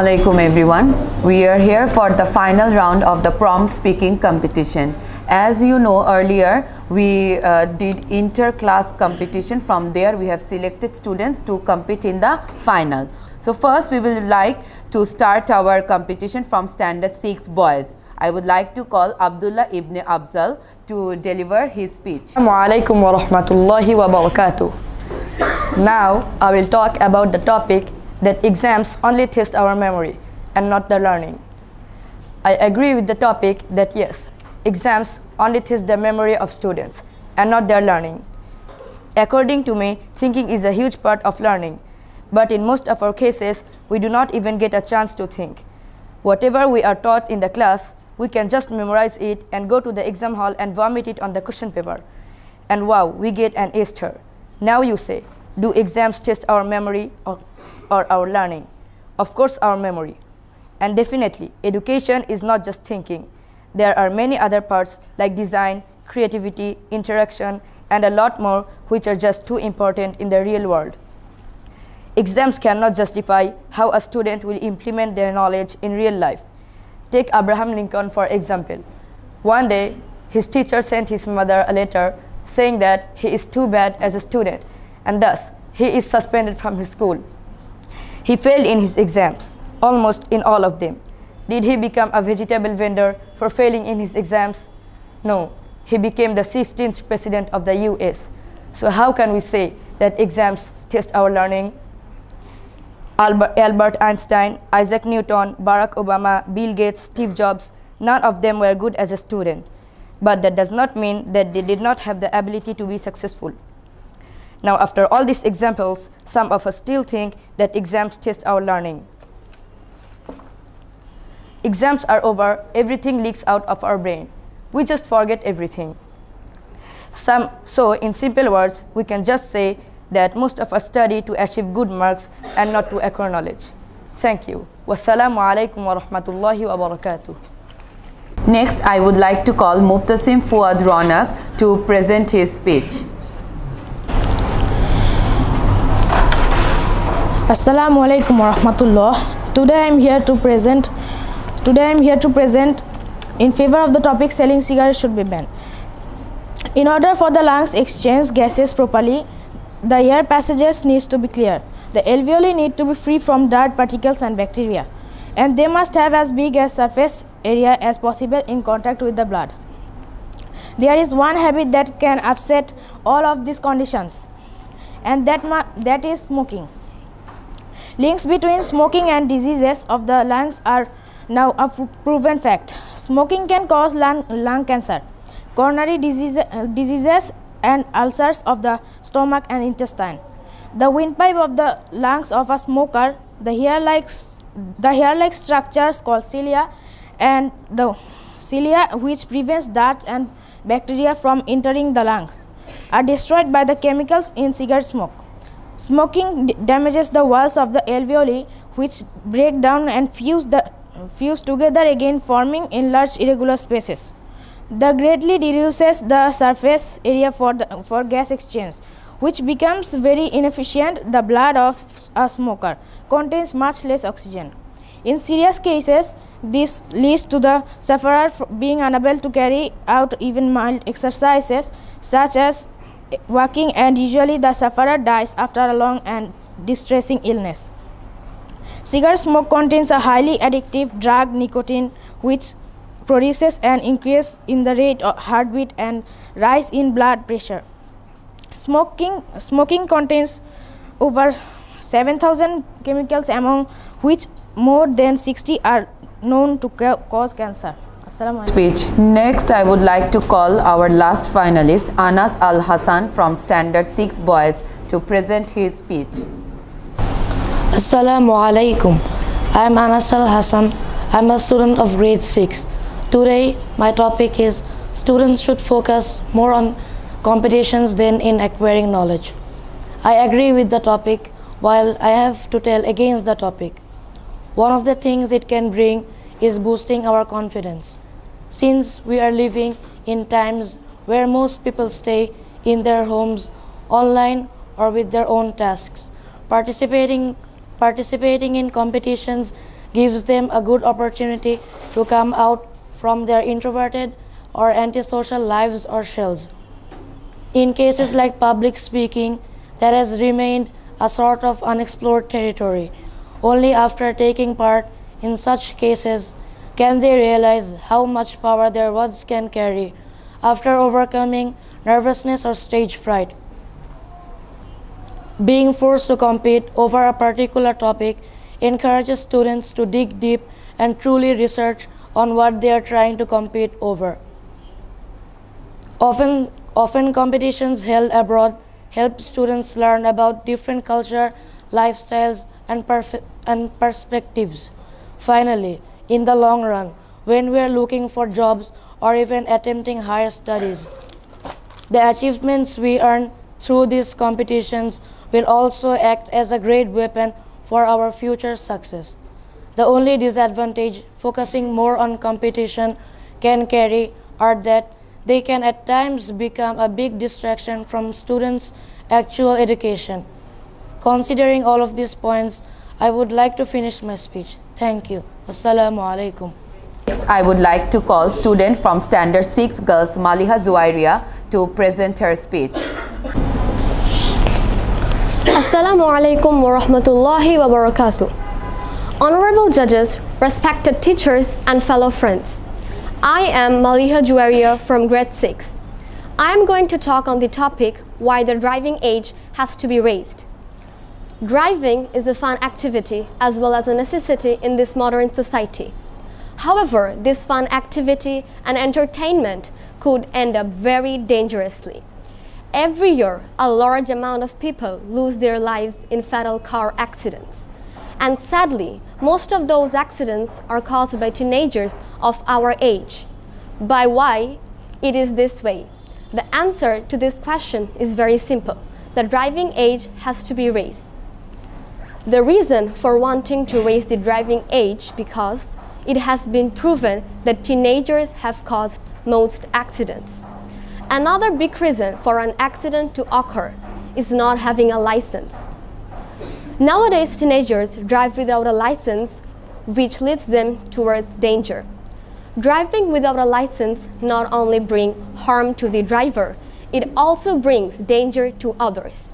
Assalamualaikum everyone. We are here for the final round of the prompt speaking competition. As you know, earlier we did inter-class competition. From there we have selected students to compete in the final. So first we will like to start our competition from standard 6 boys. I would like to call Abdullah ibn Abzal to deliver his speech. Assalamualaikum warahmatullahi wabarakatuh. Now I will talk about the topic that exams only test our memory and not the learning. I agree with the topic that yes, exams only test the memory of students and not their learning. According to me, thinking is a huge part of learning, but in most of our cases, we do not even get a chance to think. Whatever we are taught in the class, we can just memorize it and go to the exam hall and vomit it on the question paper. And wow, we get an A star. Now you say, do exams test our memory or our learning? Of course, our memory. And definitely, education is not just thinking. There are many other parts like design, creativity, interaction, and a lot more which are just too important in the real world. Exams cannot justify how a student will implement their knowledge in real life. Take Abraham Lincoln for example. One day, his teacher sent his mother a letter saying that he is too bad as a student and thus he is suspended from his school. He failed in his exams, almost in all of them. Did he become a vegetable vendor for failing in his exams? No, he became the 16th president of the US. So how can we say that exams test our learning? Albert Einstein, Isaac Newton, Barack Obama, Bill Gates, Steve Jobs, none of them were good as a student. But that does not mean that they did not have the ability to be successful. Now, after all these examples, some of us still think that exams test our learning. Exams are over, everything leaks out of our brain. We just forget everything. So, in simple words, we can just say that most of us study to achieve good marks and not to acquire knowledge. Thank you. Wassalamu alaikum wa rahmatullahi wa barakatuh. Next, I would like to call Mubtasim Fuad Ronak to present his speech. Assalamu alaikum wa rahmatullah. Today I am here to present in favor of the topic selling cigarettes should be banned. In order for the lungs exchange gases properly, the air passages needs to be clear. The alveoli need to be free from dirt particles and bacteria, and they must have as big a surface area as possible in contact with the blood. There is one habit that can upset all of these conditions, and that is smoking. Links between smoking and diseases of the lungs are now a proven fact. Smoking can cause lung cancer, coronary diseases, and ulcers of the stomach and intestine. The windpipe of the lungs of a smoker, the hair-like structures called cilia, and the cilia which prevents dirt and bacteria from entering the lungs, are destroyed by the chemicals in cigarette smoke. Smoking damages the walls of the alveoli, which break down and fuse together again, forming enlarged irregular spaces. That greatly reduces the surface area for gas exchange, which becomes very inefficient. The blood of a smoker contains much less oxygen. In serious cases, this leads to the sufferer being unable to carry out even mild exercises such as walking, and usually the sufferer dies after a long and distressing illness. Cigarette smoke contains a highly addictive drug nicotine, which produces an increase in the rate of heartbeat and rise in blood pressure. Smoking contains over 7,000 chemicals, among which more than 60 are known to cause cancer. Speech. Next, I would like to call our last finalist, Anas Al Hassan from Standard 6 Boys, to present his speech. Assalamu alaikum. I am Anas Al Hassan. I am a student of grade 6. Today, my topic is students should focus more on competitions than in acquiring knowledge. I agree with the topic, while I have to tell against the topic. One of the things it can bring is boosting our confidence. Since we are living in times where most people stay in their homes, online, or with their own tasks, participating in competitions gives them a good opportunity to come out from their introverted or antisocial lives or shells. In cases like public speaking, that has remained a sort of unexplored territory. Only after taking part in such cases can they realize how much power their words can carry after overcoming nervousness or stage fright. Being forced to compete over a particular topic encourages students to dig deep and truly research on what they are trying to compete over. Often competitions held abroad help students learn about different culture, lifestyles, and perspectives. Finally, in the long run, when we are looking for jobs or even attempting higher studies, the achievements we earn through these competitions will also act as a great weapon for our future success. The only disadvantage focusing more on competition can carry are that they can at times become a big distraction from students' actual education. Considering all of these points, I would like to finish my speech. Thank you. Assalamu alaikum. Next, I would like to call student from Standard 6 Girls, Maliha Zuwairia, to present her speech. Assalamu alaikum wa rahmatullahi wa barakatuh. Honorable judges, respected teachers, and fellow friends. I am Maliha Zuwairia from grade 6. I am going to talk on the topic why the driving age has to be raised. Driving is a fun activity as well as a necessity in this modern society. However, this fun activity and entertainment could end up very dangerously. Every year, a large amount of people lose their lives in fatal car accidents. And sadly, most of those accidents are caused by teenagers of our age. By why it is this way? The answer to this question is very simple. The driving age has to be raised. The reason for wanting to raise the driving age because it has been proven that teenagers have caused most accidents. Another big reason for an accident to occur is not having a license. Nowadays, teenagers drive without a license, which leads them towards danger. Driving without a license not only brings harm to the driver, it also brings danger to others.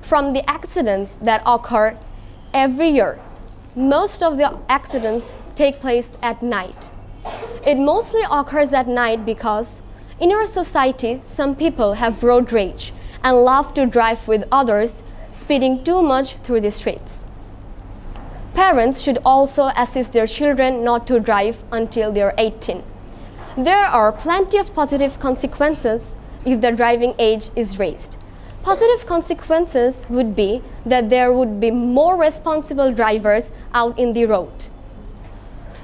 From the accidents that occur every year, most of the accidents take place at night. It mostly occurs at night because in our society, some people have road rage and love to drive with others, speeding too much through the streets. Parents should also assist their children not to drive until they are 18. There are plenty of positive consequences if the driving age is raised. Positive consequences would be that there would be more responsible drivers out in the road.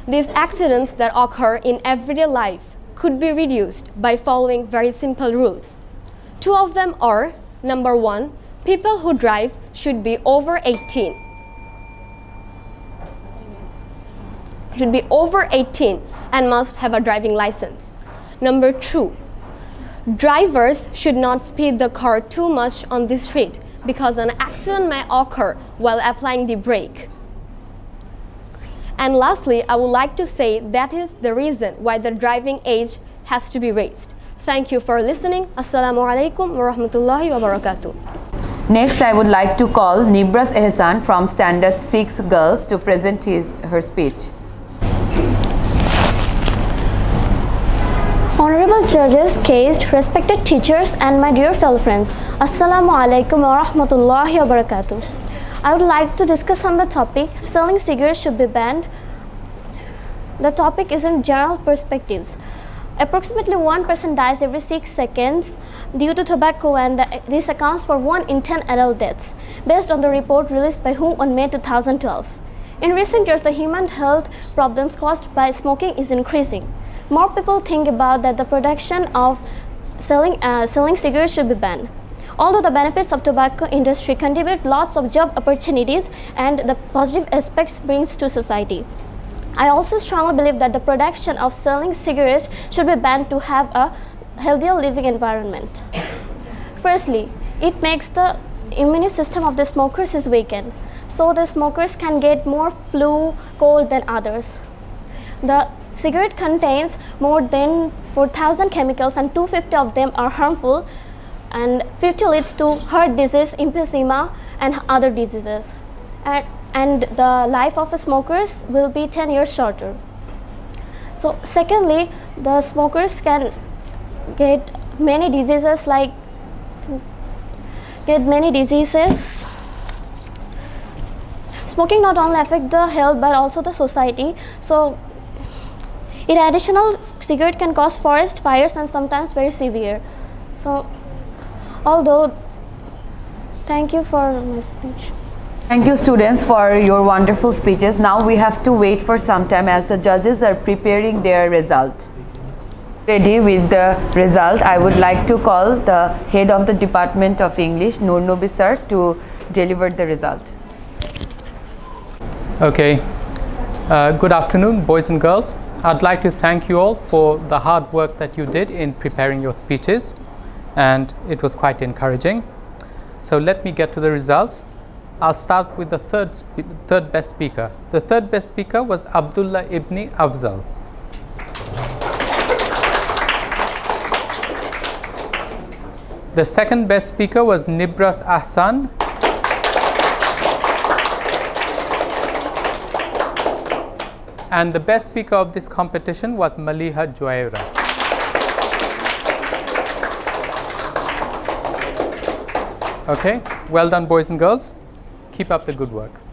These accidents that occur in everyday life could be reduced by following very simple rules. Two of them are, number one, people who drive should be over 18. Should be over 18 and must have a driving license. Number two, drivers should not speed the car too much on the street because an accident may occur while applying the brake. And lastly, I would like to say that is the reason why the driving age has to be raised. Thank you for listening. Assalamu alaikum wa rahmatullahi wa barakatuh. Next, I would like to call Nibras Ehsan from Standard 6 Girls to present her speech. Honorable judges, caste, respected teachers, and my dear fellow friends, Assalamu alaikum wa rahmatullahi wa barakatuh. I would like to discuss on the topic, selling cigarettes should be banned. The topic is in general perspectives. Approximately 1% dies every 6 seconds due to tobacco, and this accounts for 1 in 10 adult deaths, based on the report released by WHO on May 2012. In recent years, the human health problems caused by smoking is increasing. More people think about that the production of selling cigarettes should be banned. Although the benefits of tobacco industry contribute lots of job opportunities and the positive aspects brings to society, I also strongly believe that the production of selling cigarettes should be banned to have a healthier living environment. Firstly, it makes the immune system of the smokers is weakened. so the smokers can get more flu, cold than others. The cigarette contains more than 4,000 chemicals and 250 of them are harmful, and 50 leads to heart disease, emphysema and other diseases. And the life of smokers will be 10 years shorter. So secondly, the smokers can get many diseases Smoking not only affects the health but also the society. So in additional, cigarette can cause forest fires and sometimes very severe. So thank you for my speech. Thank you students for your wonderful speeches. Now we have to wait for some time as the judges are preparing their result. Ready with the result, I would like to call the head of the Department of English, Noor Nobi sir, to deliver the result. Okay, good afternoon boys and girls. I'd like to thank you all for the hard work that you did in preparing your speeches, and it was quite encouraging. So let me get to the results. I'll start with the third best speaker. The third best speaker was Abdullah ibn Afzal. The second best speaker was Nibras Ahsan. And the best speaker of this competition was Maliha Juwaira. Okay, well done boys and girls. Keep up the good work.